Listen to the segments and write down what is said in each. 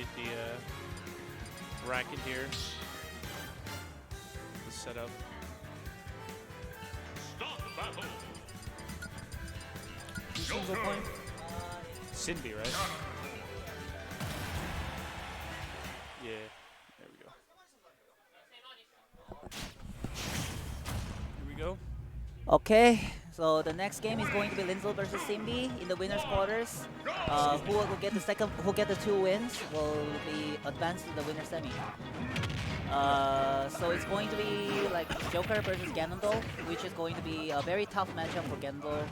appreciate the racket here. The setup. Who's Lynzle playing? SINBY, right? Yeah, there we go. Here we go. Okay, so the next game is going to be Lynzle versus SINBY in the winners quarters. Who will get the second? Who get the 2 wins will be advanced to the winner semi. So it's going to be like Joker versus Ganondorf, which is going to be a very tough matchup for Ganondorf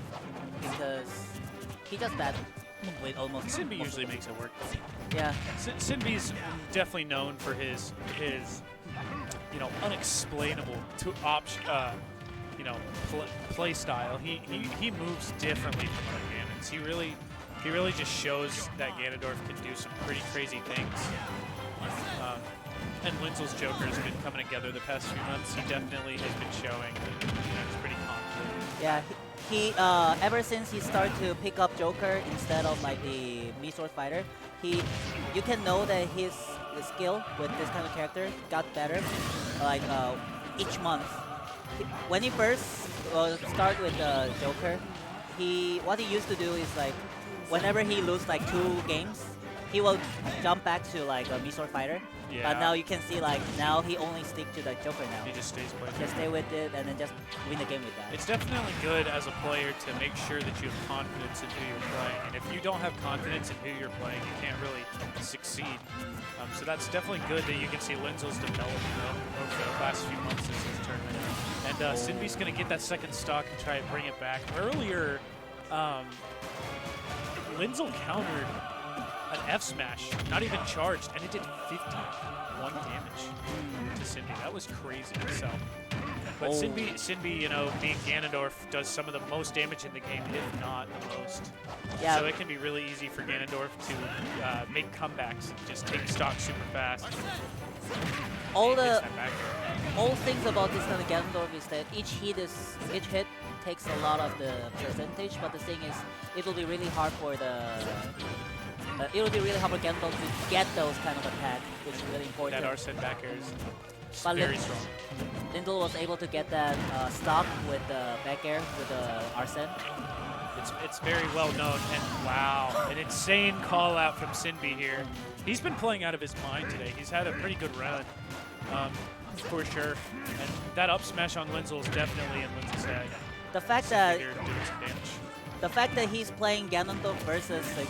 because he just bad with almost. SINBY usually makes it work. Yeah. SINBY's definitely known for his you know, unexplainable you know, play style. He moves differently from other Ganons. He really just shows that Ganondorf can do some pretty crazy things. And Lynzle's Joker has been coming together the past few months. He definitely has been showing that, you know, he's pretty confident. Yeah, he ever since he started to pick up Joker instead of like the Mii Sword Fighter, you can know that his skill with this kind of character got better like each month. When he first started with Joker, what he used to do is like whenever he loses like 2 games, he will jump back to like a Mii Sword Fighter. Yeah. But now you can see like now he only stick to the Joker now. He just stays playing. Just stay with it and then just win the game with that. It's definitely good as a player to make sure that you have confidence in who you're playing. And if you don't have confidence in who you're playing, you can't really succeed. So that's definitely good that you can see Lynzle's development over the last few months of this tournament. And SINBY's going to get that second stock and try and bring it back. Earlier, Lynzle countered an F smash, not even charged, and it did 51 damage to SINBY. That was crazy itself. But SINBY, you know, being Ganondorf, does some of the most damage in the game, if not the most. Yeah. So it can be really easy for Ganondorf to make comebacks and just take stock super fast. All things about this kind of Ganondorf is that each hit takes a lot of the percentage, but the thing is, it will be really hard for Ganondorf to get those kind of attack, which is really important. That Arsene back air is But very strong. Lynzle was able to get that stock with the back air with the Arsene. It's very well known, and wow, an insane call out from SINBY here. He's been playing out of his mind today. He's had a pretty good run, for sure. And that up smash on Lynzle is definitely in Lynzle's head. The fact that he's playing Ganondorf versus like,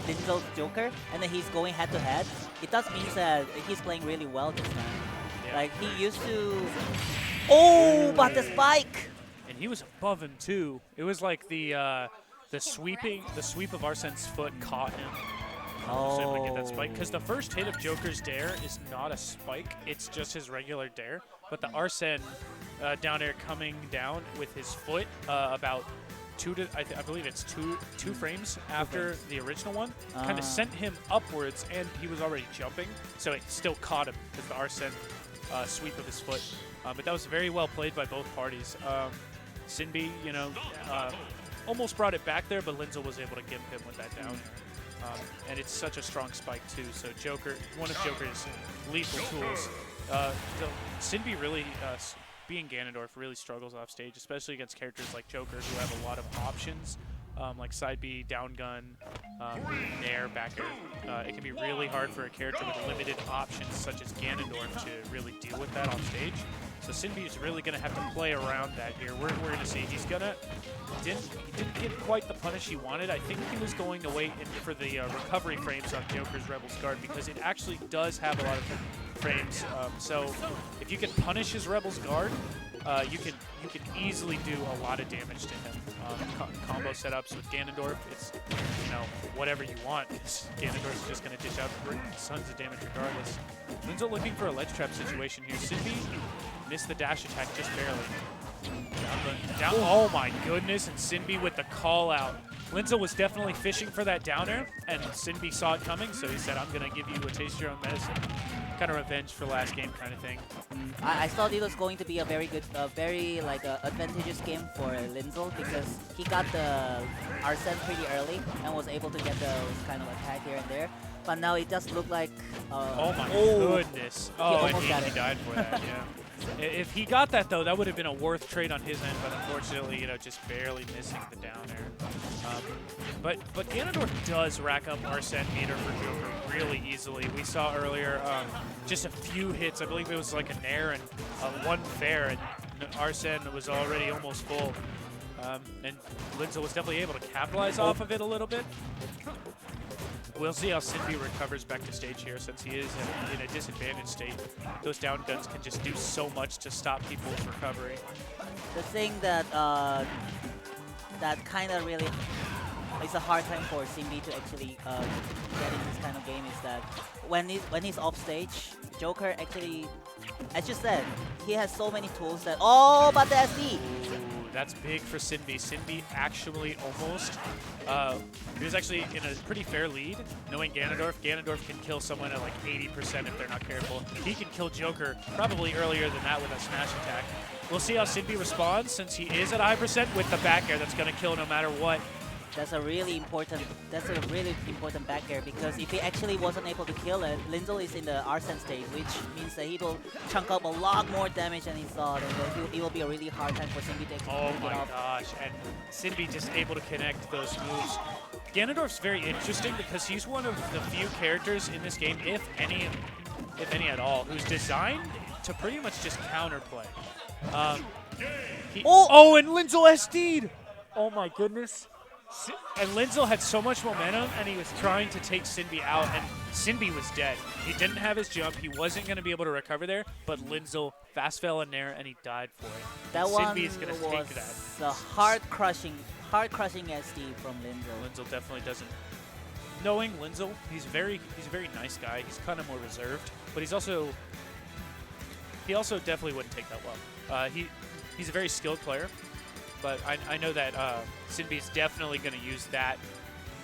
Lynzle's Joker, and then he's going head to head, it does mean that he's playing really well this time. Yeah. Like he used to. Oh, but the spike! And he was above him too. It was like the sweep of Arsene's foot caught him. So able to get that spike. Because the first hit of Joker's dare is not a spike, it's just his regular dare. But the Arsene down air coming down with his foot about I believe it's two frames after the original one, kind of sent him upwards, and he was already jumping, so it still caught him with the Arsene sweep of his foot. But that was very well played by both parties. SINBY, you know, almost brought it back there, but Lynzle was able to get him with that down air. And it's such a strong spike too. So Joker, one of Joker's lethal tools. SINBY really, being Ganondorf, really struggles off stage, especially against characters like Joker who have a lot of options, like side B, down gun, nair, back air. It can be really hard for a character with limited options such as Ganondorf to really deal with that on stage. So SINBY is really going to have to play around that here. We're going to see he didn't get quite the punish he wanted. I think he was going to wait for the recovery frames on Joker's Rebel's Guard because it actually does have a lot of frames. So if you can punish his Rebel's Guard, you can easily do a lot of damage to him. Combo setups with Ganondorf, it's, you know, whatever you want. Ganondorf's just going to dish out tons of damage regardless. Lynzle looking for a ledge trap situation here. SINBY missed the dash attack just barely. Down, oh my goodness, and SINBY with the call out. Lynzle was definitely fishing for that down air, and SINBY saw it coming, so he said, I'm going to give you a taste of your own medicine. kind of revenge for last game kind of thing. I thought it was going to be a very good, very like advantageous game for Lynzle because he got the Arsene pretty early and was able to get those kind of attack here and there. But now it just looked like. Oh my goodness! Oh, and almost got he it. died for that. Yeah. If he got that though, that would have been a worth trade on his end. But unfortunately, you know, just barely missing the down air. But Ganondorf does rack up Arsene meter for Joker really easily. We saw earlier just a few hits. I believe it was like a nair and one fair, and Arsene was already almost full. And Lynzle was definitely able to capitalize off of it a little bit. We'll see how SINBY recovers back to stage here since he is in a disadvantaged state. Those down guns can just do so much to stop people's recovery. The thing that that kind of really is a hard time for SINBY to actually get in this kind of game is that when he's off stage, Joker actually, as you said, he has so many tools that but the SD. That's big for SINBY. SINBY actually almost, he was actually in a pretty fair lead, knowing Ganondorf. Ganondorf can kill someone at like 80% if they're not careful. He can kill Joker probably earlier than that with a smash attack. We'll see how SINBY responds since he is at a high percent with the back air that's going to kill no matter what. That's a really important back air because if he actually wasn't able to kill it, Lynzle is in the Arsene stage, which means that he will chunk up a lot more damage than he thought, and it will be a really hard time for SINBY to actually get off. Gosh, and SINBY just able to connect those moves. Ganondorf's very interesting because he's one of the few characters in this game, if any at all, who's designed to pretty much just counterplay. And Lynzle SD'd! Oh my goodness. And Lynzle had so much momentum, and he was trying to take SINBY out, and SINBY was dead. He didn't have his jump. He wasn't going to be able to recover there, but Lynzle fast fell in there, and he died for it. That SINBY is going to take that. The heart-crushing SD from Lynzle. Lynzle definitely doesn't. Knowing Lynzle, he's a very nice guy. He's kind of more reserved, but he also definitely wouldn't take that well. He's a very skilled player. But I know that SINBY's definitely going to use that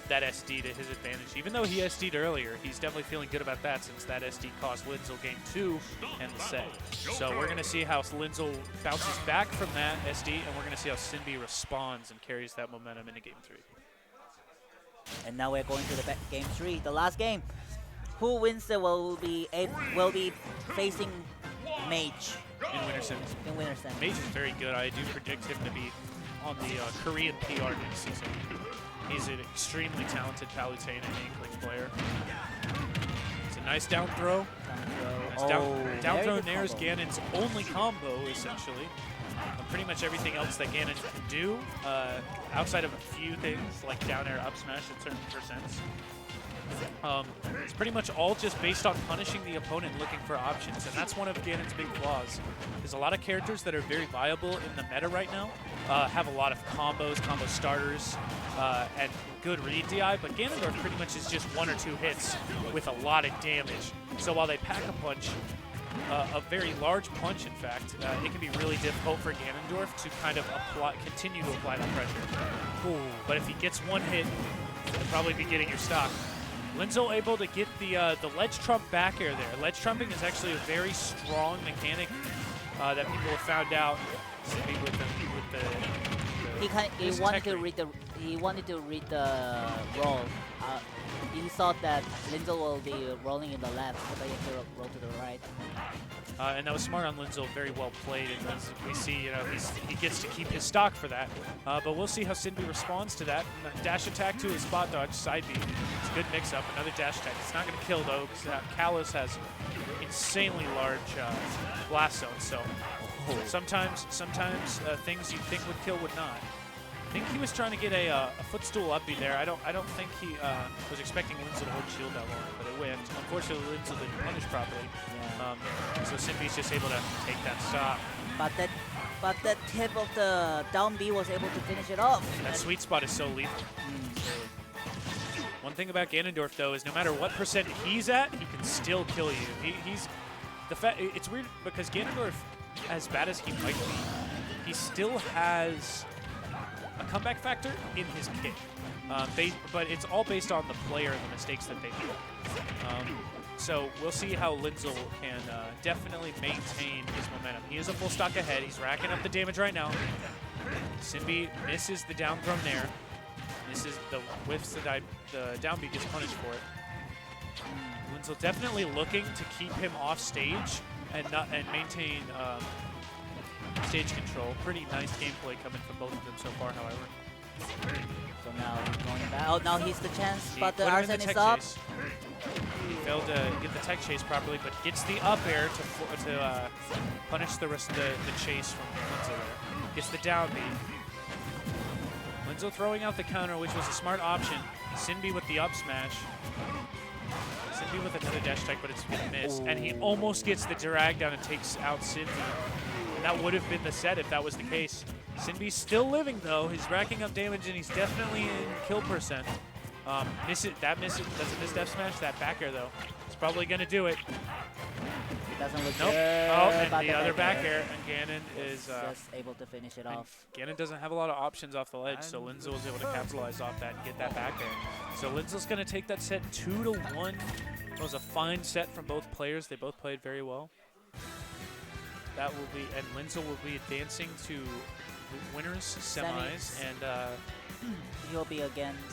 SD to his advantage. Even though he SD'd earlier, he's definitely feeling good about that since that SD cost Lynzle game 2 and the set. So we're going to see how Lynzle bounces back from that SD, and we're going to see how SINBY responds and carries that momentum into game 3. And now we're going to the game 3, the last game. Who wins it will be facing Mage. In Winter Sims. Mage is very good. I do predict him to be on the Korean PR next season. He's an extremely talented Palutena and Inkling player. It's a nice down throw. Down throw nairs Ganon's only combo, essentially. Pretty much everything else that Ganon can do, outside of a few things like down air up smash at certain percents. It's pretty much all just based on punishing the opponent looking for options, and that's one of Ganon's big flaws. There's a lot of characters that are very viable in the meta right now, have a lot of combos, combo starters, and good read DI, but Ganondorf pretty much is just 1 or 2 hits with a lot of damage. So while they pack a punch, a very large punch in fact, it can be really difficult for Ganondorf to kind of continue to apply that pressure. Ooh. But if he gets 1 hit, he'll probably be getting your stock. Lynzle able to get the ledge trump back air there. Ledge trumping is actually a very strong mechanic that people have found out. He wanted to read the roll. He thought that Lynzle will be rolling in the left, but he had to roll to the right. And that was smart on Lynzle, very well played. And as we see, you know, he gets to keep his stock for that. But we'll see how SINBY responds to that. And dash attack to his spot dodge, side B. It's a good mix-up. Another dash attack. It's not going to kill, though, because Callus has insanely large blast zone. So sometimes things you think would kill would not. I think he was trying to get a footstool uppy there. I don't think he was expecting Lynzle to hold shield that long, but it went. Unfortunately, Lynzle didn't punish properly. Yeah. So SINBY's just able to take that stop. But that tip of the down B was able to finish it off. That sweet spot is so lethal. One thing about Ganondorf though is no matter what percent he's at, he can still kill you. It's weird because Ganondorf, as bad as he might be, he still has a comeback factor in his kit, but it's all based on the player and the mistakes that they make. So we'll see how Lynzle can definitely maintain his momentum. He is a full stock ahead. He's racking up the damage right now. SINBY misses the down throw there. Misses the whiffs, the down B gets punished for it. Lynzle definitely looking to keep him off stage and maintain stage control. Pretty nice gameplay coming from both of them so far, however. So now he's going back. Oh, now he's the chance, but the put him in Arsene the is tech up. chase. He failed to get the tech chase properly, but gets the up air to punish the rest of the chase from Lynzle there. Gets the down B. Lynzle throwing out the counter, which was a smart option. SINBY with the up smash. SINBY with another dash attack, but it's gonna miss. And he almost gets the drag down and takes out SINBY. And that would have been the set if that was the case. SINBY's still living though. He's racking up damage and he's definitely in kill percent. Doesn't miss F smash. That back air though. It's probably gonna do it. It doesn't look Nope. good. Oh, and the other back air. And Ganon is just able to finish it off. Ganon doesn't have a lot of options off the ledge, so Lynzle was able to capitalize off that and get that back air. So Lynzle's gonna take that set 2-1. It was a fine set from both players. They both played very well. That will be, and Lynzle will be advancing to winners semis, and he'll be against